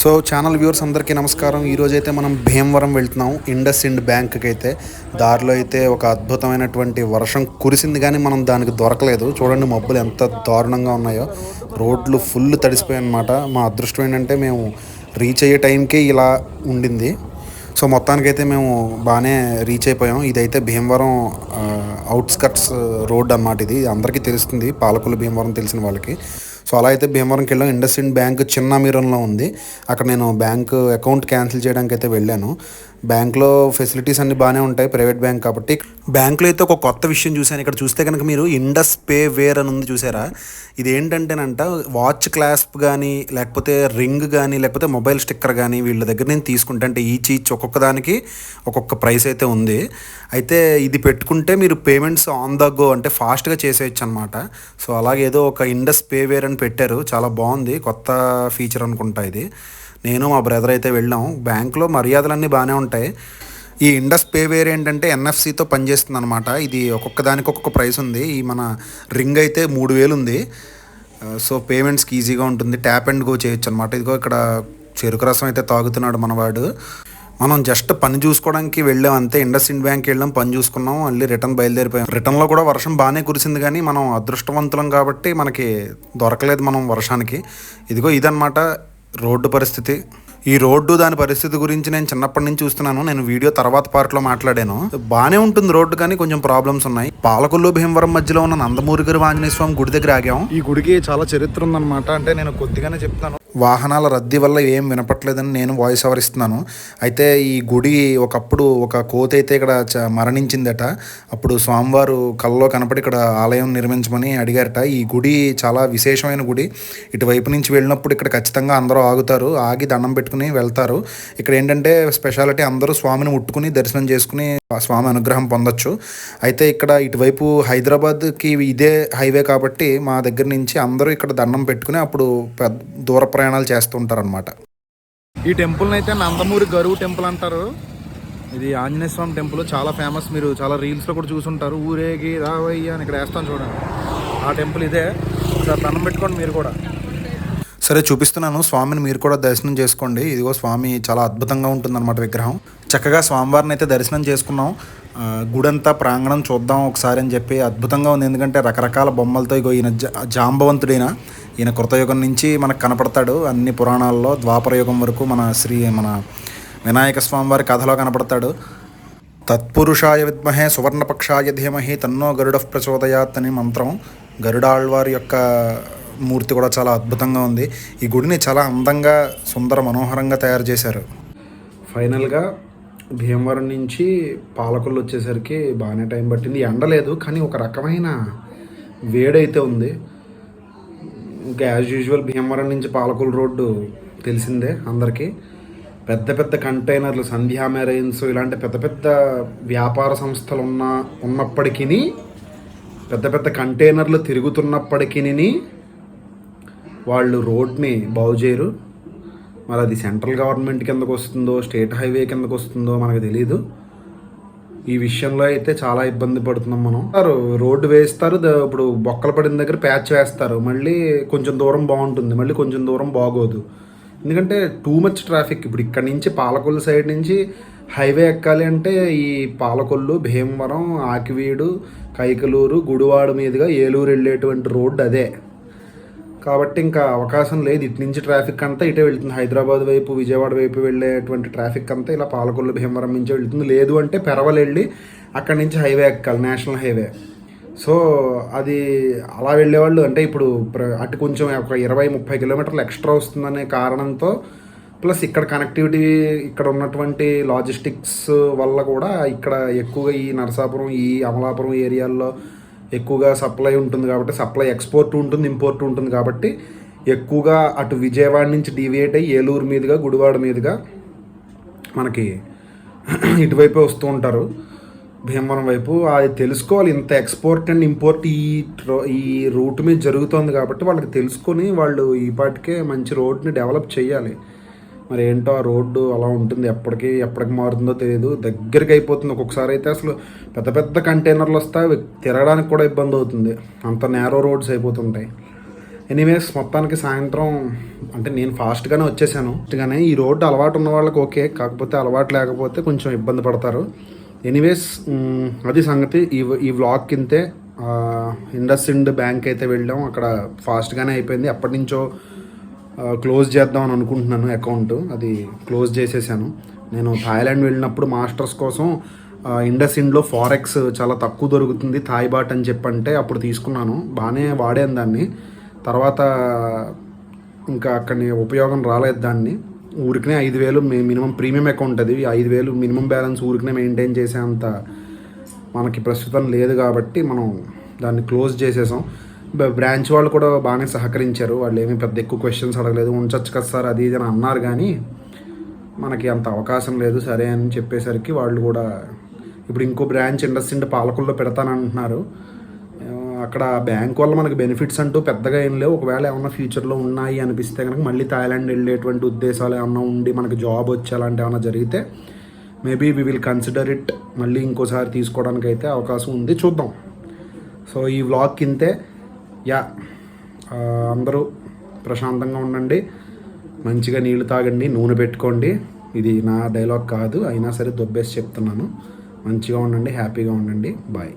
So channel viewers అందరికీ నమస్కారం. ఈరోజైతే మనం భీమవరం వెళ్తున్నాం ఇండస్ ఇండ్ బ్యాంక్కి అయితే. దారిలో అయితే ఒక అద్భుతమైనటువంటి వర్షం కురిసింది కానీ మనం దానికి దొరకలేదు. చూడండి మబ్బులు ఎంత దారుణంగా ఉన్నాయో, రోడ్లు ఫుల్ తడిసిపోయాయి అన్నమాట. మా అదృష్టం ఏంటంటే మేము రీచ్ అయ్యే టైంకి ఇలా ఉండింది. సో మొత్తానికైతే మేము బాగానే రీచ్ అయిపోయాం. ఇదైతే భీమవరం అవుట్స్కట్స్ రోడ్ అన్నమాట. ఇది అందరికీ తెలుస్తుంది, పాలకొల్లు భీమవరం తెలిసిన వాళ్ళకి. సో అలా అయితే భీమవరంకి వెళ్ళాం. ఇండస్ ఇండ్ బ్యాంక్ చిన్న మీరంలో ఉంది. అక్కడ నేను బ్యాంక్ అకౌంట్ క్యాన్సిల్ చేయడానికి అయితే వెళ్ళాను. బ్యాంక్లో ఫెసిలిటీస్ అన్నీ బాగానే ఉంటాయి, ప్రైవేట్ బ్యాంక్ కాబట్టి. బ్యాంక్లో అయితే ఒక కొత్త విషయం చూశాను. ఇక్కడ చూస్తే కనుక మీరు ఇండస్ పే వేర్ అని ఉంది, చూసారా? ఇది ఏంటంటేనంట, వాచ్ క్లాస్ప్ కానీ లేకపోతే రింగ్ కానీ లేకపోతే మొబైల్ స్టిక్కర్ కానీ వీళ్ళ దగ్గర నేను తీసుకుంటే, అంటే ఈచ్ ఒక్కొక్క దానికి ఒక్కొక్క ప్రైస్ అయితే ఉంది. అయితే ఇది పెట్టుకుంటే మీరు పేమెంట్స్ ఆన్ ద గో అంటే ఫాస్ట్గా చేసేయచ్చు అనమాట. సో అలాగే ఏదో ఒక ఇండస్ పే వేర్ అని పెట్టారు, చాలా బాగుంది, కొత్త ఫీచర్ అనుకుంటా ఇది. నేను మా బ్రదర్ అయితే వెళ్ళాం. బ్యాంక్లో మర్యాదలన్నీ బాగానే ఉంటాయి. ఈ ఇండస్ పే వేర్ ఏంటంటే ఎన్ఎఫ్సితో పనిచేస్తుంది అనమాట. ఇది ఒక్కొక్క దానికి ఒక్కొక్క ప్రైస్ ఉంది. ఈ మన రింగ్ అయితే 3,000 ఉంది. సో పేమెంట్స్కి ఈజీగా ఉంటుంది, ట్యాప్ అండ్ గో చేయొచ్చు అనమాట. ఇదిగో ఇక్కడ చెరుకు రసం అయితే తాగుతున్నాడు మనవాడు. మనం జస్ట్ పని చూసుకోవడానికి వెళ్ళాం అంతే. ఇండస్ ఇండ్ బ్యాంక్కి వెళ్ళాం, పని చూసుకున్నాం, మళ్ళీ రిటర్న్ బయలుదేరిపోయాం. రిటర్న్లో కూడా వర్షం బాగానే కురిసింది కానీ మనం అదృష్టవంతులం కాబట్టి మనకి దొరకలేదు మనం వర్షానికి. ఇదిగో ఇదన్నమాట రోడ్డు పరిస్థితి. ఈ రోడ్డు దాని పరిస్థితి గురించి నేను చిన్నప్పటి నుంచి చూస్తున్నాను. నేను వీడియో తర్వాత పార్ట్లో మాట్లాడాను. బాగానే ఉంటుంది రోడ్డు, కానీ కొంచెం ప్రాబ్లమ్స్ ఉన్నాయి. పాలకొల్లు భీమవరం మధ్యలో ఉన్న నందమూరి గారి ఆంజనేయ స్వామి గుడి దగ్గర ఆగాం. ఈ గుడికి చాలా చరిత్ర ఉందన్నమాట. అంటే నేను కొద్దిగానే చెప్తాను, వాహనాల రద్దీ వల్ల ఏం వినపట్లేదని నేను వాయిస్ ఓవర్ ఇస్తున్నాను. అయితే ఈ గుడి ఒకప్పుడు ఒక కోతి అయితే ఇక్కడ మరణించిందట. అప్పుడు స్వామివారు కళ్ళలో కనపడి ఇక్కడ ఆలయం నిర్మించమని అడిగారట. ఈ గుడి చాలా విశేషమైన గుడి. ఇటువైపు నుంచి వెళ్ళినప్పుడు ఇక్కడ ఖచ్చితంగా అందరూ ఆగుతారు, ఆగి దండం పెట్టుకుని వెళ్తారు. ఇక్కడ ఏంటంటే స్పెషాలిటీ, అందరూ స్వామిని ముట్టుకుని దర్శనం చేసుకుని స్వామి అనుగ్రహం పొందొచ్చు. అయితే ఇక్కడ ఇటువైపు హైదరాబాద్కి ఇదే హైవే కాబట్టి మా దగ్గర నుంచి అందరూ ఇక్కడ దండం పెట్టుకుని అప్పుడు దూర ప్రయాణాలు చేస్తుంటారనమాట. ఈ టెంపుల్ని అయితే నందమూరి గరువు టెంపుల్ అంటారు. ఇది ఆంజనేయ స్వామి టెంపుల్, చాలా ఫేమస్. మీరు చాలా రీల్స్లో కూడా చూసుంటారు. ఊరేగి రావయ్య అని ఇక్కడ వేస్తాను చూడండి, ఆ టెంపుల్ ఇదే. ఒకసారి దండం పెట్టుకోండి మీరు కూడా. సరే చూపిస్తున్నాను, స్వామిని మీరు కూడా దర్శనం చేసుకోండి. ఇదిగో స్వామి చాలా అద్భుతంగా ఉంటుందన్నమాట విగ్రహం. చక్కగా స్వామివారిని అయితే దర్శనం చేసుకున్నాం. గుడంతా ప్రాంగణం చూద్దాం ఒకసారి అని చెప్పి అద్భుతంగా ఉంది. ఎందుకంటే రకరకాల బొమ్మలతో, ఇగో ఈయన జాంబవంతుడైన, ఈయన కృతయుగం నుంచి మనకు కనపడతాడు. అన్ని పురాణాల్లో ద్వాపర యుగం వరకు మన వినాయక స్వామివారి కథలో కనపడతాడు. తత్పురుషాయ విద్మహే సువర్ణపక్షాయ ధీమహి తన్నో గరుడ ప్రచోదయాత్ అని మంత్రం. గరుడాళ్వారి యొక్క మూర్తి కూడా చాలా అద్భుతంగా ఉంది. ఈ గుడిని చాలా అందంగా, సుందర మనోహరంగా తయారు చేశారు. ఫైనల్గా భీమవరం నుంచి పాలకొల్లు వచ్చేసరికి బాగానే టైం పట్టింది. ఎండలేదు కానీ ఒక రకమైన వేడైతే ఉంది. ఇంకా యాజ్ యూజువల్ భీమవరం నుంచి పాలకొల్లు రోడ్డు తెలిసిందే అందరికీ. పెద్ద పెద్ద కంటైనర్లు, సంధ్యా మెరైన్స్, ఇలాంటి పెద్ద పెద్ద వ్యాపార సంస్థలు ఉన్నప్పటికీ, పెద్ద పెద్ద కంటైనర్లు తిరుగుతున్నప్పటికీ వాళ్ళు రోడ్ని బాగు చేయరు. మరి అది సెంట్రల్ గవర్నమెంట్ కిందకు వస్తుందో స్టేట్ హైవే కిందకు వస్తుందో మనకు తెలియదు. ఈ విషయంలో అయితే చాలా ఇబ్బంది పడుతున్నాం మనం. రోడ్డు వేస్తారు, ఇప్పుడు బొక్కలు పడిన దగ్గర ప్యాచ్ వేస్తారు, మళ్ళీ కొంచెం దూరం బాగుంటుంది, మళ్ళీ కొంచెం దూరం బాగోదు. ఎందుకంటే టూ మచ్ ట్రాఫిక్. ఇప్పుడు ఇక్కడ నుంచి పాలకొల్లు సైడ్ నుంచి హైవే ఎక్కాలి అంటే ఈ పాలకొల్లు, భీమవరం, ఆకివీడు, కైకలూరు, గుడివాడ మీదుగా ఏలూరు వెళ్ళేటువంటి రోడ్డు అదే. కాబట్టి ఇంకా అవకాశం లేదు. ఇటు నుంచి ట్రాఫిక్ అంతా ఇటే వెళ్తుంది. హైదరాబాద్ వైపు, విజయవాడ వైపు వెళ్ళేటువంటి ట్రాఫిక్ అంతా ఇలా పాలకొల్లు భీమవరం నుంచి వెళ్తుంది. లేదు అంటే పెరవలు వెళ్ళి అక్కడి నుంచి హైవే ఎక్కాలి, నేషనల్ హైవే. సో అది అలా వెళ్ళేవాళ్ళు అంటే ఇప్పుడు అటు కొంచెం ఒక 20-30 కిలోమీటర్లు ఎక్స్ట్రా వస్తుందనే కారణంతో, ప్లస్ ఇక్కడ కనెక్టివిటీ, ఇక్కడ ఉన్నటువంటి లాజిస్టిక్స్ వల్ల కూడా ఇక్కడ ఎక్కువగా ఈ నరసాపురం, ఈ అమలాపురం ఏరియాల్లో ఎక్కువగా సప్లై ఉంటుంది కాబట్టి, సప్లై ఎక్స్పోర్ట్ ఉంటుంది, ఇంపోర్ట్ ఉంటుంది కాబట్టి ఎక్కువగా అటు విజయవాడ నుంచి డీవియేట్ అయ్యి ఏలూరు మీదుగా, గుడివాడ మీదుగా మనకి ఇటువైపే వస్తూ ఉంటారు భీమవరం వైపు. అది తెలుసుకోవాలి, ఇంత ఎక్స్పోర్ట్ అండ్ ఇంపోర్ట్ ఈ రూట్ మీద జరుగుతుంది కాబట్టి వాళ్ళకి తెలుసుకొని వాళ్ళు ఈ పాటికే మంచి రోడ్ని డెవలప్ చేయాలి. మరి ఏంటో ఆ రోడ్డు అలా ఉంటుంది, ఎప్పటికి మారుతుందో తెలియదు. దగ్గరికి అయిపోతుంది. ఒక్కొక్కసారి అయితే అసలు పెద్ద పెద్ద కంటైనర్లు వస్తాయి, తిరగడానికి కూడా ఇబ్బంది అవుతుంది, అంత నేరో రోడ్స్ అయిపోతుంటాయి. ఎనీవేస్ మొత్తానికి సాయంత్రం అంటే నేను ఫాస్ట్గానే వచ్చేసాను. కానీ ఈ రోడ్డు అలవాటు ఉన్న వాళ్ళకి ఓకే, కాకపోతే అలవాటు లేకపోతే కొంచెం ఇబ్బంది పడతారు. ఎనీవేస్ అది సంగతి. ఈ వ్లాగ్ కింతే ఇండస్ ఇండ్ బ్యాంక్ అయితే వెళ్ళాం. అక్కడ ఫాస్ట్గానే అయిపోయింది. ఎప్పటి నుంచో క్లోజ్ చేద్దామని అనుకుంటున్నాను అకౌంట్, అది క్లోజ్ చేసేసాను. నేను థాయిలాండ్ వెళ్ళినప్పుడు మాస్టర్స్ కోసం ఇండస్ ఇండ్లో ఫారెక్స్ చాలా తక్కువ దొరుకుతుంది, థాయ్ బాట్ అని చెప్పంటే అప్పుడు తీసుకున్నాను. బాగానే వాడాను దాన్ని. తర్వాత ఇంకా అక్కడి ఉపయోగం రాలేదు దాన్ని. ఊరికనే 5,000 మినిమం ప్రీమియం అకౌంట్, అది 5,000 మినిమం బ్యాలెన్స్ ఊరికనే మెయింటైన్ చేసేంత మనకి ప్రస్తుతం లేదు కాబట్టి మనం దాన్ని క్లోజ్ చేసేసాం. బ్రాంచ్ వాళ్ళు కూడా బాగానే సహకరించారు. వాళ్ళు ఏమీ పెద్ద ఎక్కువ క్వశ్చన్స్ అడగలేదు. ఉంచచ్చు కదా సార్ అది ఇది అని అన్నారు, కానీ మనకి అంత అవకాశం లేదు సరే అని చెప్పేసరికి వాళ్ళు కూడా ఇప్పుడు ఇంకో బ్రాంచ్ ఇండస్ ఇండ్ పాలకుల్లో పెడతానంటున్నారు. అక్కడ బ్యాంక్ వల్ల మనకి బెనిఫిట్స్ అంటూ పెద్దగా ఏం లేవు. ఒకవేళ ఏమన్నా ఫ్యూచర్లో ఉన్నాయి అనిపిస్తే కనుక మళ్ళీ థాయిలాండ్ వెళ్ళేటువంటి ఉద్దేశాలు ఏమన్నా ఉండి మనకి జాబ్ వచ్చి అలాంటి ఏమైనా జరిగితే maybe we will consider it. మళ్ళీ ఇంకోసారి తీసుకోవడానికి అయితే అవకాశం ఉంది, చూద్దాం. సో ఈ వ్లాగ్ కింతే. అందరూ ప్రశాంతంగా ఉండండి, మంచిగా నీళ్లు తాగండి, నూనె పెట్టుకోండి. ఇది నా డైలాగ్ కాదు, అయినా సరే దొబ్బేసి చెప్తున్నాను. మంచిగా ఉండండి, హ్యాపీగా ఉండండి. బాయ్.